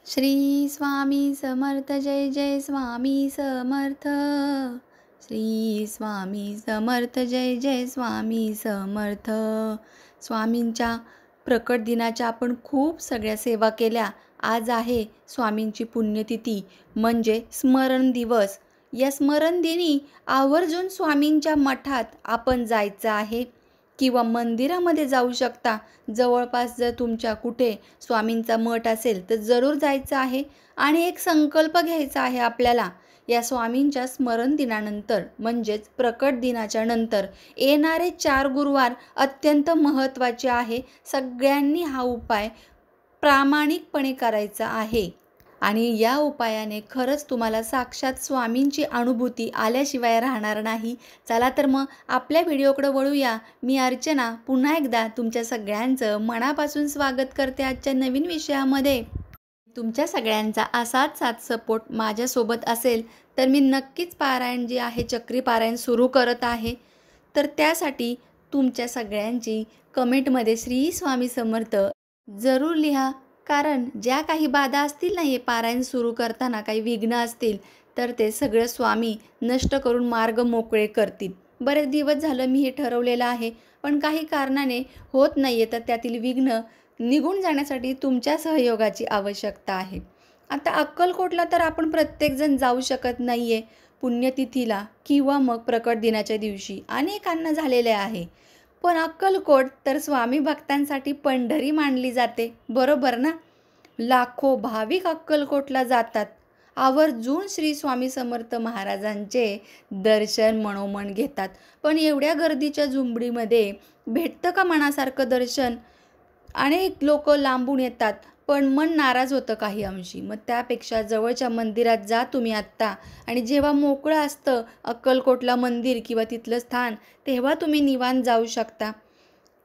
श्री स्वामी समर्थ जय जय स्वामी समर्थ। श्री स्वामी समर्थ जय जय स्वामी समर्थ। स्वामींच्या प्रकट दिनाच्या आपण खूप सगळ्या सेवा केल्या। आज आहे स्वामींची पुण्यतिथी म्हणजे स्मरण दिवस। या स्मरण दिनी आवर्जून स्वामींच्या मठात आपण जायचं आहे किंवा मंदिरामध्ये जाऊ शकता। जवळपास जर तुमच्या कुठे स्वामींचा मठ असेल तर जरूर जायचं आहे आणि एक संकल्प घ्यायचा आहे आपल्याला। या स्वामींच्या स्मरण दिनानंतर म्हणजेच प्रकट दिनाच्या नंतर येणारे 4 गुरुवार अत्यंत महत्त्वाचे आहे। सगळ्यांनी हा उपाय प्रामाणिकपणे करायचा आहे आणि या उपायाने खरंच तुम्हाला साक्षात स्वामींची अनुभूती आल्याशिवाय राहणार नाही। चला तर मग आपल्या व्हिडिओकडे वळूया। मी अर्चना पुन्हा एकदा तुमच्या सगळ्यांचं मनापासून स्वागत करते आजच्या नवीन विषयामध्ये। तुमच्या सगळ्यांचा असाच साथ सपोर्ट माझ्यासोबत असेल तर मी नक्कीच पारायण जे आहे चक्री पारायण सुरू करत आहे। तर त्यासाठी तुमच्या सगळ्यांची कमेंटमध्ये श्री स्वामी समर्थ जरूर लिहा, कारण ज्या काही बाधा असतील ना हे पारायण सुरू करताना काही विघ्न असतील तर ते सगळं स्वामी नष्ट करून मार्ग मोकळे करतील। बरेच दिवस झालं मी हे ठरवलेलं आहे, पण काही कारणाने होत नाही आहे, तर त्यातील विघ्न निघून जाण्यासाठी तुमच्या सहयोगाची आवश्यकता आहे। आता अक्कलकोटला तर आपण प्रत्येकजण जाऊ शकत नाही आहे पुण्यतिथीला किंवा मग प्रकट दिनाच्या दिवशी, अनेकांना झालेले आहे। पण अक्कलकोट तर स्वामी भक्तांसाठी पंढरी मानली जाते, बरोबर ना? लाखो भाविक अक्कलकोटला जातात, आवर्जून श्री स्वामी समर्थ महाराजांचे दर्शन मनोमन घेतात। पण एवढ्या गर्दीच्या झुंबडीमध्ये भेटतं का मनासारखं दर्शन? अनेक लोक लांबून येतात पण मन नाराज होतं काही अंशी। मग त्यापेक्षा जवळच्या मंदिरात जा तुम्ही आत्ता, आणि जेव्हा मोकळं असतं अक्कलकोटला मंदिर किंवा तिथलं स्थान तेव्हा तुम्ही निवांत जाऊ शकता।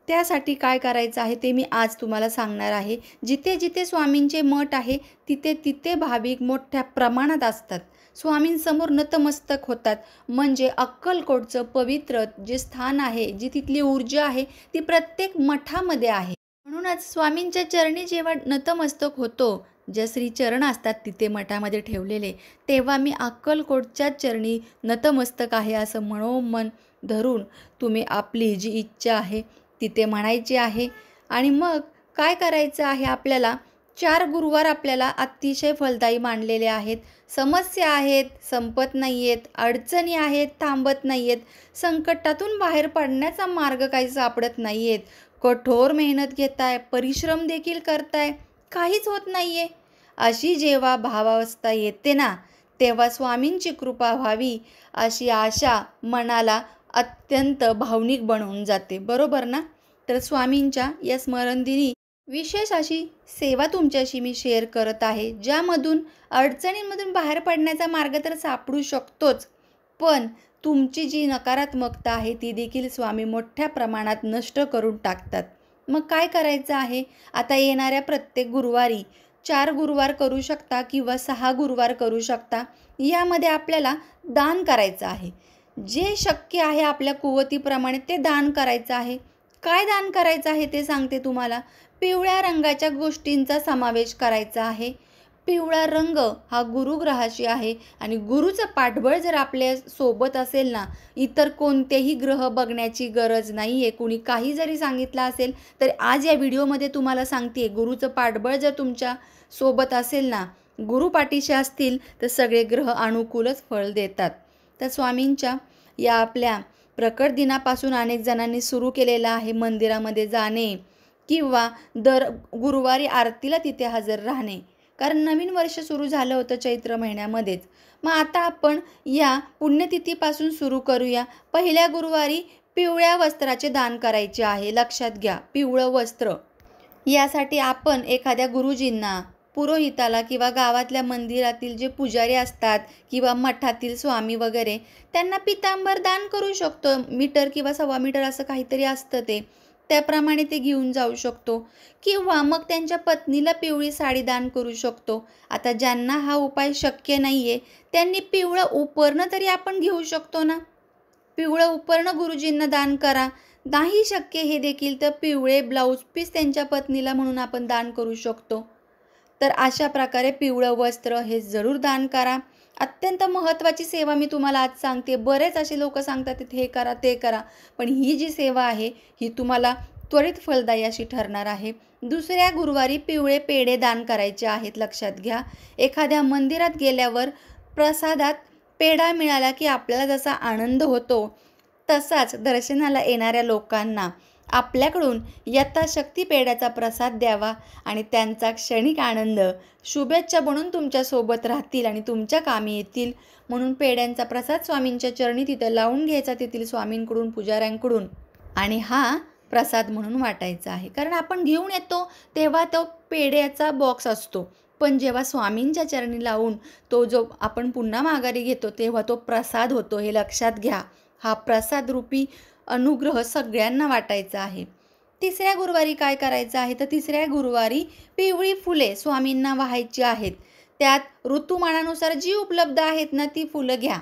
त्यासाठी काय करायचं आहे ते मी आज तुम्हाला सांगणार आहे। जिथे जिथे स्वामींचे मठ आहे तिथे तिथे भाविक मोठ्या प्रमाणात असतात, स्वामींसमोर नतमस्तक होतात। म्हणजे अक्कलकोटचं पवित्र जे स्थान आहे, जी तिथली ऊर्जा आहे ती प्रत्येक मठामध्ये आहे। म्हणूनच स्वामींच्या चरणी जेव्हा नतमस्तक होतो, ज्या श्रीचरण असतात तिथे मठामध्ये ठेवलेले, तेव्हा मी अक्कलकोटच्या चरणी नतमस्तक आहे असं मनोमन धरून तुम्ही आपली जी इच्छा आहे तिथे म्हणायची आहे। आणि मग काय करायचं आहे आपल्याला, 4 गुरुवार आपल्याला अतिशय फलदायी मानलेले आहेत। समस्या आहेत संपत नाही आहेत, अडचणी आहेत थांबत नाही आहेत, संकटातून बाहेर पडण्याचा मार्ग काही सापडत नाही आहेत, कठोर मेहनत घेताय, परिश्रम देखील करताय, काहीच होत नाही आहे, अशी जेव्हा भावावस्था येते ना तेव्हा स्वामींची कृपा व्हावी अशी आशा मनाला अत्यंत भावनिक बनवून जाते, बरोबर ना? तर स्वामींच्या या स्मरणदिनी विशेष अशी सेवा तुमच्याशी मी शेअर करत आहे, ज्यामधून अडचणींमधून बाहेर पडण्याचा मार्ग तर सापडू शकतोच, पण तुमची जी नकारात्मकता आहे ती देखील स्वामी मोठ्या प्रमाणात नष्ट करून टाकतात। मग काय करायचं आहे, आता येणाऱ्या प्रत्येक गुरुवारी 4 गुरुवार करू शकता किंवा 6 गुरुवार करू शकता। यामध्ये आपल्याला दान करायचं आहे, जे शक्य आहे आपल्या कुवतीप्रमाणे ते दान करायचं आहे। काय दान करायचं आहे ते सांगते तुम्हाला। पिवळ्या रंगाच्या गोष्टींचा समावेश करायचा आहे। पिवळा रंग हा गुरुग्रहाशी आहे आणि गुरुचं पाठबळ जर आपल्या सोबत असेल ना, इतर कोणतेही ग्रह बघण्याची गरज नाही आहे। कुणी काही जरी सांगितलं असेल तर आज या व्हिडिओमध्ये तुम्हाला सांगते, गुरुचं पाठबळ जर तुमच्या सोबत असेल ना, गुरु पाठीशी असतील तर सगळे ग्रह अनुकूलच फळ देतात। तर स्वामींच्या या आपल्या प्रकट दिनापासून अनेक जणांनी सुरू केलेलं आहे मंदिरामध्ये जाणे किंवा दर गुरुवारी आरतीला तिथे हजर राहणे, कारण नवीन वर्ष सुरू झालं होतं चैत्र महिन्यामध्येच। मग आता आपण या पुण्यतिथीपासून सुरू करूया। पहिल्या गुरुवारी पिवळ्या वस्त्राचे दान करायचे आहे, लक्षात घ्या, पिवळं वस्त्र। यासाठी आपण एखाद्या गुरुजींना, पुरोहिताला किंवा गावातल्या मंदिरातील जे पुजारी असतात किंवा मठातील स्वामी वगैरे त्यांना पितांबर दान करू शकतो। मीटर किंवा 1.25 मीटर असं काहीतरी असतं ते, त्याप्रमाणे ते घेऊन जाऊ शकतो। किंवा मग त्यांच्या पत्नीला पिवळी साडी दान करू शकतो। आता ज्यांना हा उपाय शक्य नाही आहे त्यांनी पिवळं उपरणं तरी आपण घेऊ शकतो ना, पिवळं उपरणं गुरुजींना दान करा। नाही शक्य हे देखील तर पिवळे ब्लाऊज पीस त्यांच्या पत्नीला म्हणून आपण दान करू शकतो। तर अशा प्रकारे पिवळं वस्त्र हे जरूर दान करा. अत्यंत महत्त्वाची सेवा मी तुम्हाला आज सांगते. बरेच असे लोक सांगतात हे करा ते करा, पण ही जी सेवा आहे ही तुम्हाला त्वरित फलदायी अशी ठरणार आहे. दुसऱ्या गुरुवारी पिवळे पेढे दान करायचे आहेत, लक्षात घ्या. एखाद्या मंदिरात गेल्यावर प्रसादात पेढा मिळाला की आपल्याला जसा आनंद होतो, तसाच दर्शनाला येणाऱ्या लोकांना आपल्याकडून यथाशक्ती पेढ्याचा प्रसाद द्यावा आणि त्यांचा क्षणिक आनंद शुभेच्छा बनून तुमच्यासोबत राहतील आणि तुमच्या कामी येतील. म्हणून पेढ्यांचा प्रसाद स्वामींच्या चरणी तिथं लावून घ्यायचा, तेथील स्वामींकडून, पुजाऱ्यांकडून, आणि हा प्रसाद म्हणून वाटायचा आहे. कारण आपण घेऊन येतो तेव्हा तो पेढ्याचा बॉक्स असतो, पण जेव्हा स्वामींच्या चरणी लावून तो जो आपण पुन्हा माघारी घेतो तेव्हा तो प्रसाद होतो, हे लक्षात घ्या. हा प्रसाद रूपी अनुग्रह सगळ्यांना वाटायचा आहे. तिसऱ्या गुरुवारी काय करायचं आहे, तर तिसऱ्या गुरुवारी पिवळी फुले स्वामींना वाहायची आहेत. त्यात ऋतुमानानुसार जी उपलब्ध आहेत ना ती फुलं घ्या.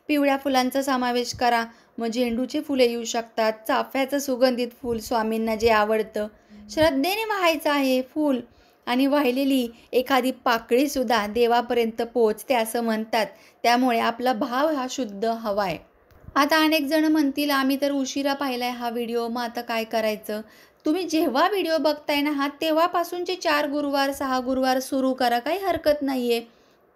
पिवळ्या फुलांचा समावेश करा. मग झेंडूचे फुले येऊ शकतात, चाफ्याचं सुगंधित फूल स्वामींना जे आवडतं, श्रद्धेने वाहायचं आहे फूल. आणि वाहिलेली एखादी पाकळीसुद्धा देवापर्यंत पोहोचते असं म्हणतात. त्यामुळे आपला भाव हा शुद्ध हवा आहे. आता अनेक जण म्हणतील आम्ही तर उशिरा पाहिलाय हा व्हिडिओ, मग आता काय करायचं? तुम्ही जेव्हा व्हिडिओ बघताय ना तेव्हापासूनचे 4 गुरुवार 6 गुरुवार सुरू करा, काही हरकत नाही आहे.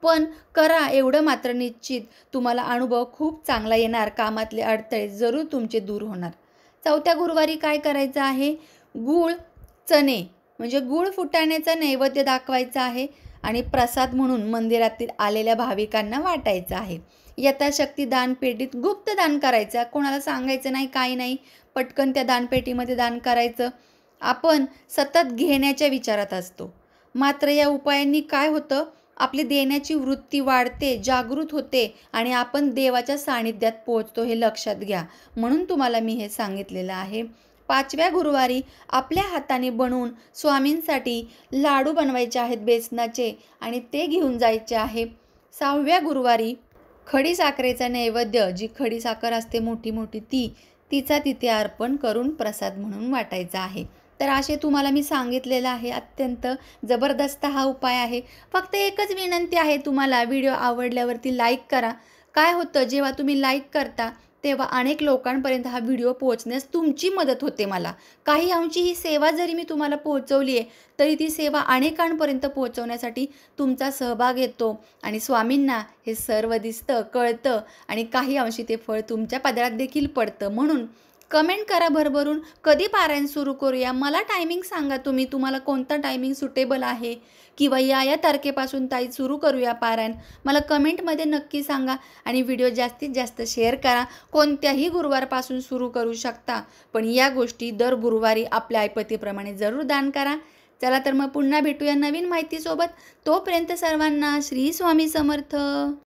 पण करा एवढं मात्र निश्चित, तुम्हाला अनुभव खूप चांगला येणार. कामातले अडथळे जरूर तुमचे दूर होणार. चौथ्या गुरुवारी काय करायचं आहे, गूळ चणे म्हणजे गूळ फुटाण्याचा नैवेद्य दाखवायचा आहे आणि प्रसाद म्हणून मंदिरातील आलेल्या भाविकांना वाटायचा आहे. यथाशक्ती दानपेटीत गुप्त दान करायचं, कोणाला सांगायचं नाही, काही नाही, पटकन त्या दानपेटीमध्ये दान करायचं. आपण सतत घेण्याच्या विचारात असतो, मात्र या उपायांनी काय होतं, आपली देण्याची वृत्ती वाढते, जागृत होते आणि आपण देवाच्या सानिध्यात पोहोचतो, हे लक्षात घ्या. म्हणून तुम्हाला मी हे सांगितलेलं आहे. 5व्या गुरुवारी आपल्या हाताने बनवून स्वामींसाठी लाडू बनवायचे आहेत बेसनाचे आणि ते घेऊन जायचे आहे. 6व्या गुरुवारी खडी साखरेचा नैवेद्य, जी खडी साखर असते मोठी मोठी तिचा तिथे अर्पण करून प्रसाद म्हणून वाटायचा आहे. तर असे तुम्हाला मी सांगितलेलं आहे. अत्यंत जबरदस्त हा उपाय आहे. फक्त एकच विनंती आहे तुम्हाला, व्हिडिओ आवडल्यावरती लाईक करा. काय होतं, जेव्हा तुम्ही लाईक करता तेव्हा अनेक लोकांपर्यंत हा व्हिडिओ पोहोचण्यास तुमची मदत होते मला. काही अंशी ही सेवा जरी मी तुम्हाला पोहोचवली आहे तरी ती सेवा अनेकांपर्यंत पोहोचवण्यासाठी तुमचा सहभाग येतो आणि स्वामींना हे सर्व दिसतं, कळतं आणि काही अंशी ते फळ तुमच्या पदरात देखील पडतं. म्हणून कमेंट करा भरभरून, कधी पारायण सुरू करूया, मला टायमिंग सांगा, तुम्हाला कोणता टायमिंग सुटेबल आहे, किंवा या तारखेपासून ताई सुरू करूया पारायण, मला कमेंटमध्ये नक्की सांगा. आणि व्हिडिओ जास्तीत जास्त शेअर करा. कोणत्याही गुरुवारपासून सुरू करू शकता, पण या गोष्टी दर गुरुवारी आपल्या ऐपतीप्रमाणे जरूर दान करा. चला तर मग पुन्हा भेटूया नवीन माहितीसोबत. तोपर्यंत सर्वांना श्री स्वामी समर्थ.